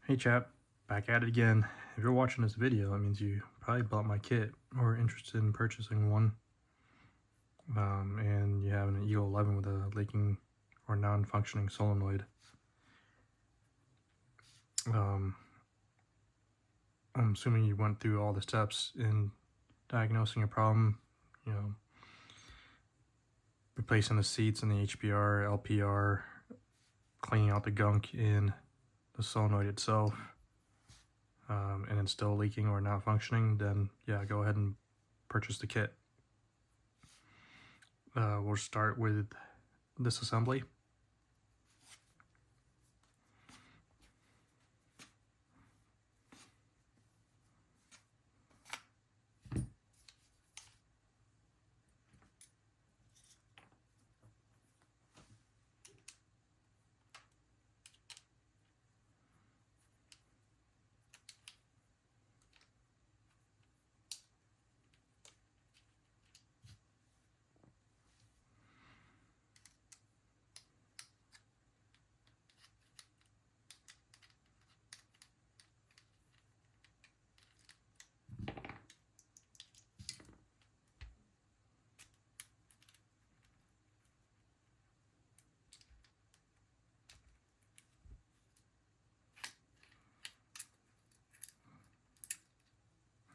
Hey chap, back at it again. If you're watching this video, that means you probably bought my kit or are interested in purchasing one. And you have an Eagle 11 with a leaking or non-functioning solenoid. I'm assuming you went through all the steps in diagnosing a problem, replacing the seats in the HPR, LPR, cleaning out the gunk in the solenoid itself, and it's still leaking or not functioning, then yeah, go ahead and purchase the kit. We'll start with this assembly.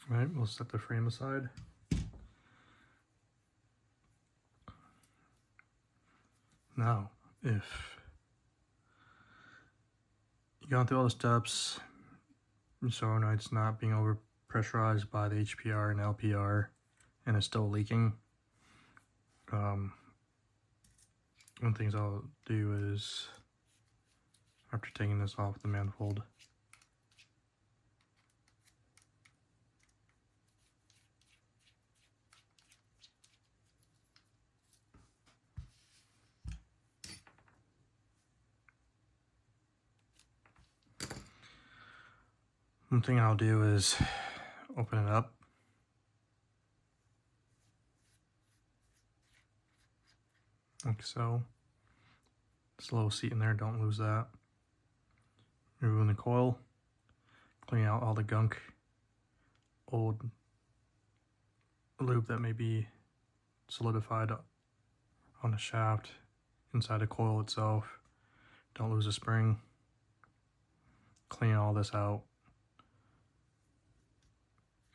All right, we'll set the frame aside. Now, if you've gone through all the steps, your solenoid's not being over pressurized by the HPR and LPR, and it's still leaking, one of the things I'll do is, after taking this off the manifold, one thing I'll do is open it up. Like so. There's a little seat in there, don't lose that. Removing the coil, cleaning out all the gunk, old lube that may be solidified on the shaft, inside the coil itself. Don't lose the spring. Clean all this out.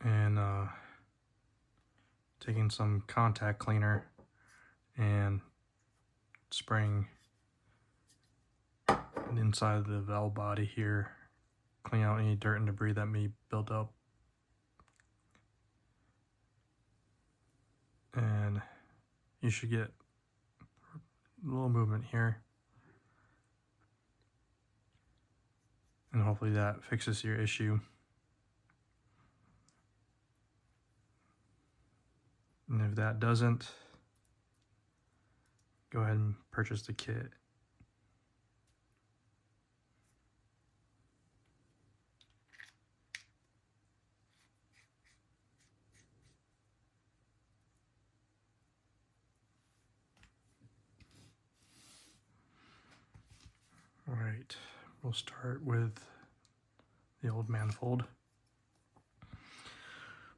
And taking some contact cleaner and spraying inside of the valve body here, clean out any dirt and debris that may build up. And you should get a little movement here, and hopefully that fixes your issue. And if that doesn't, go ahead and purchase the kit. All right, we'll start with the old manifold.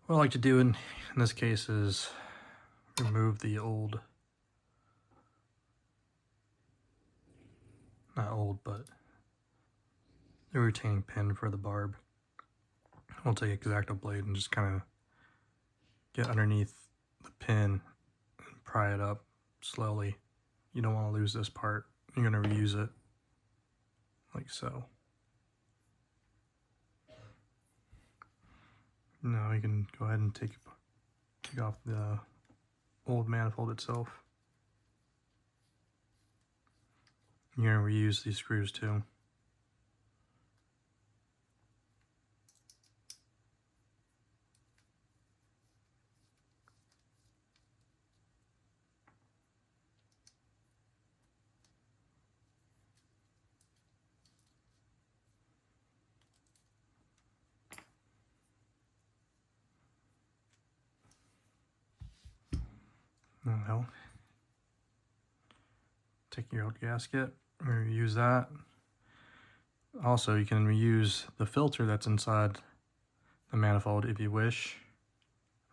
What I like to do in this case is remove the old, not old, but the retaining pin for the barb. We'll take an X-Acto blade and just kind of get underneath the pin and pry it up slowly. You don't want to lose this part. You're going to reuse it like so. Now you can go ahead and take off the old manifold itself. You're going to reuse these screws too. Well, take your old gasket, reuse that. Also, you can reuse the filter that's inside the manifold if you wish.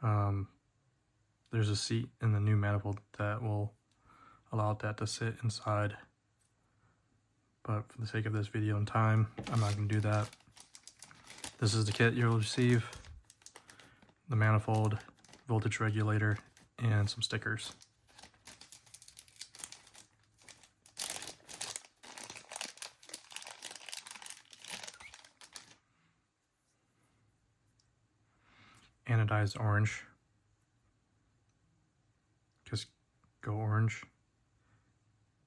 There's a seat in the new manifold that will allow that to sit inside. But for the sake of this video and time, I'm not going to do that. This is the kit you'll receive. The manifold, voltage regulator, and some stickers. Anodized orange. Just go orange.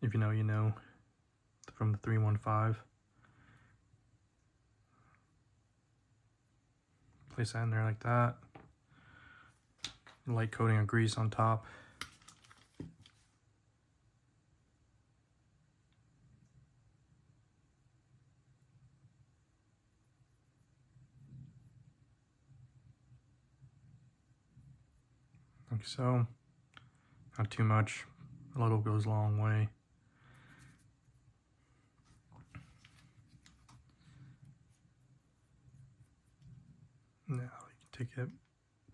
If you know, you know. From the 315. Place that in there like that. Light coating of grease on top. Like so. Not too much. The logo goes a long way. Now you can take it,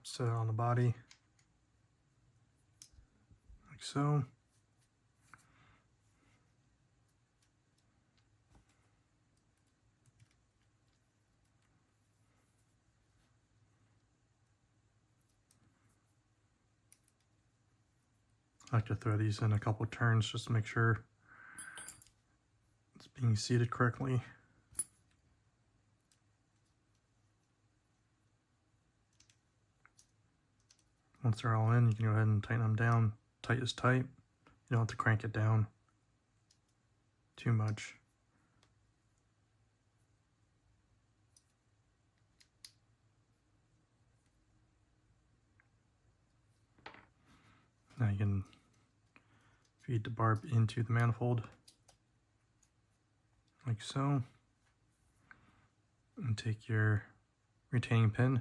set it on the body. Like so. I like to throw these in a couple of turns just to make sure it's being seated correctly. Once they're all in, you can go ahead and tighten them down. Tight is tight. You don't have to crank it down too much. Now you can feed the barb into the manifold, like so, and take your retaining pin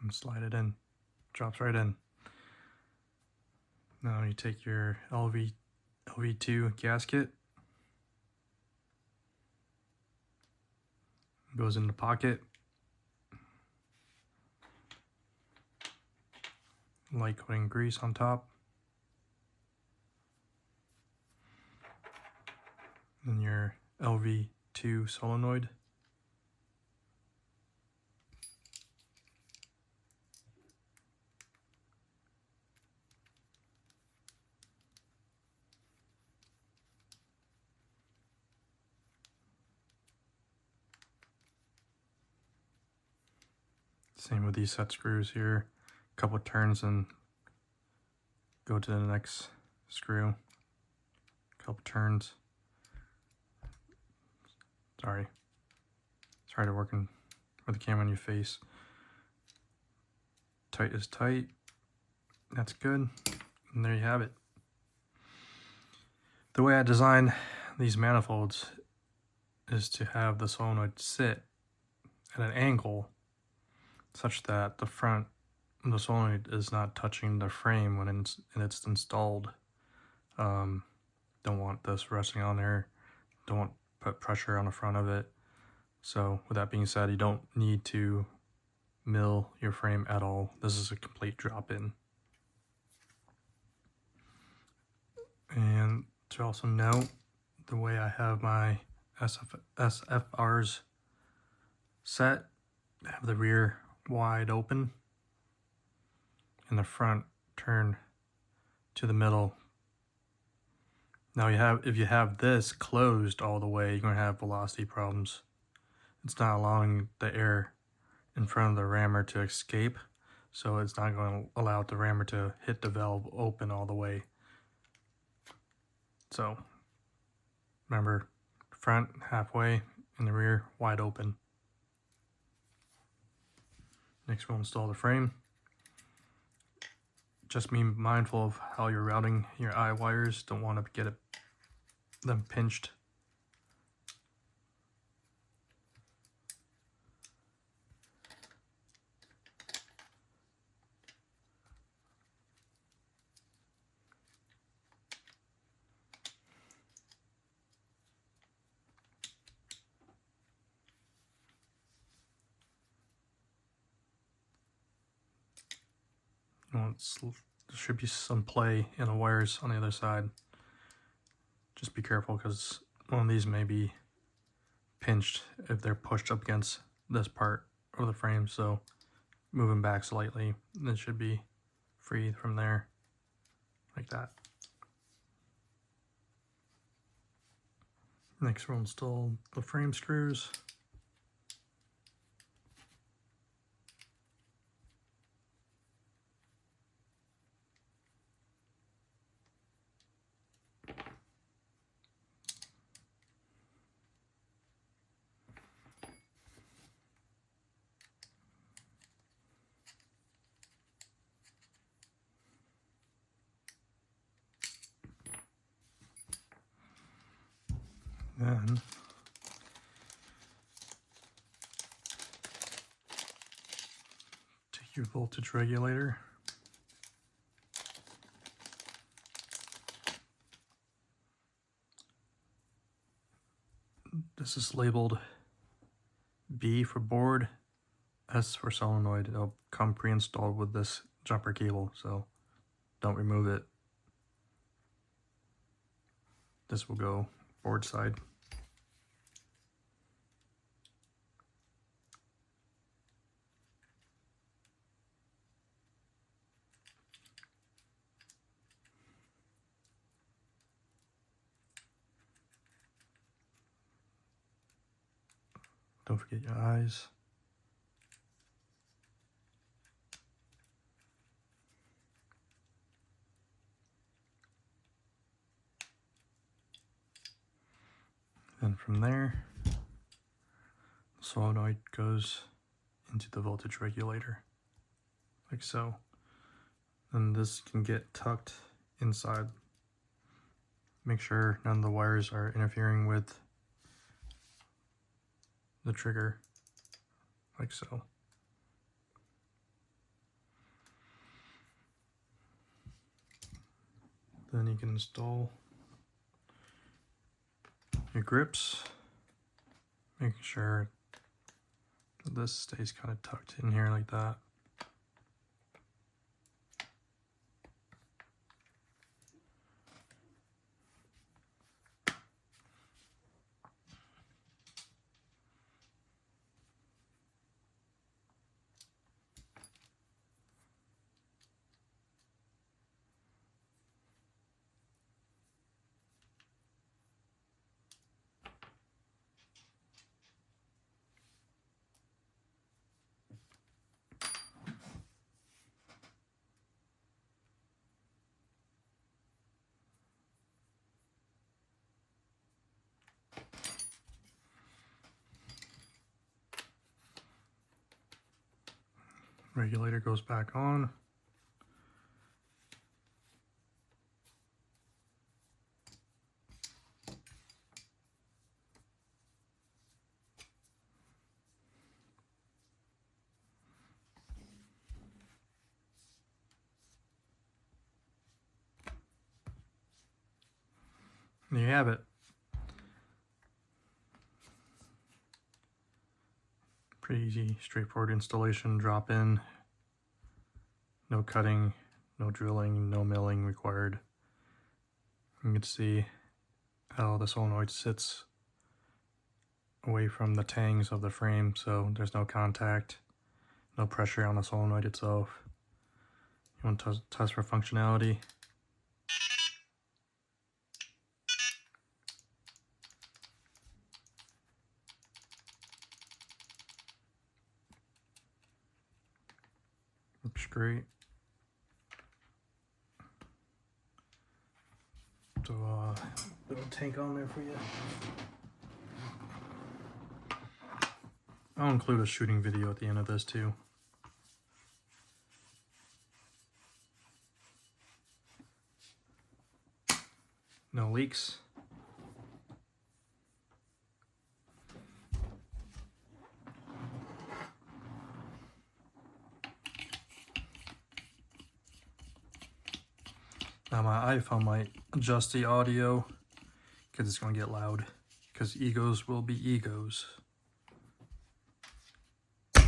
and slide it in. Drops right in. Now you take your LV2 gasket, goes in the pocket. Light coating grease on top. And your LV2 solenoid. Same with these set screws here. A couple of turns and go to the next screw. A couple turns. Sorry to working with the camera on your face. Tight is tight. That's good. And there you have it. The way I design these manifolds is to have the solenoid sit at an angle such that the front of the solenoid is not touching the frame when it's installed. Don't want this resting on there. Don't want to put pressure on the front of it. So with that being said, you don't need to mill your frame at all. This is a complete drop-in. And to also note, the way I have my SFRs set, I have the rear wide open and the front turn to the middle. Now if you have this closed all the way, you're going to have velocity problems. It's not allowing the air in front of the rammer to escape, so it's not going to allow the rammer to hit the valve open all the way. So remember, front halfway and the rear wide open. Next we'll install the frame. Just be mindful of how you're routing your eye wires. Don't want to get them pinched. There should be some play in the wires on the other side. Just be careful because one of these may be pinched if they're pushed up against this part of the frame, so moving back slightly, it should be free from there, like that. Next we'll install the frame screws. Then take your voltage regulator, this is labeled B for board, S for solenoid. It'll come pre-installed with this jumper cable, so don't remove it. This will go board side. Don't forget your eyes. And from there, the solenoid goes into the voltage regulator, like so. And this can get tucked inside. Make sure none of the wires are interfering with the trigger, like so. Then you can install your grips, making sure that this stays kind of tucked in here like that. Regulator goes back on. There you have it. Pretty easy, straightforward installation, drop in. No cutting, no drilling, no milling required. You can see how the solenoid sits away from the tangs of the frame, so there's no contact, no pressure on the solenoid itself. You want to test for functionality. Looks great. So little tank on there for you. I'll include a shooting video at the end of this too. No leaks. Now my iPhone might adjust the audio because it's going to get loud, because egos will be egos. There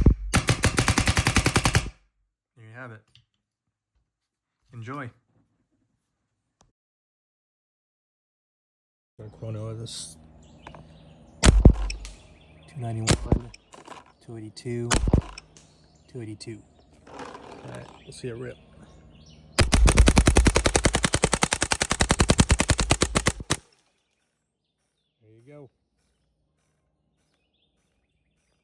you have it. Enjoy. Chrono of this 291, 282, 282. Alright, we'll see it rip. There you go.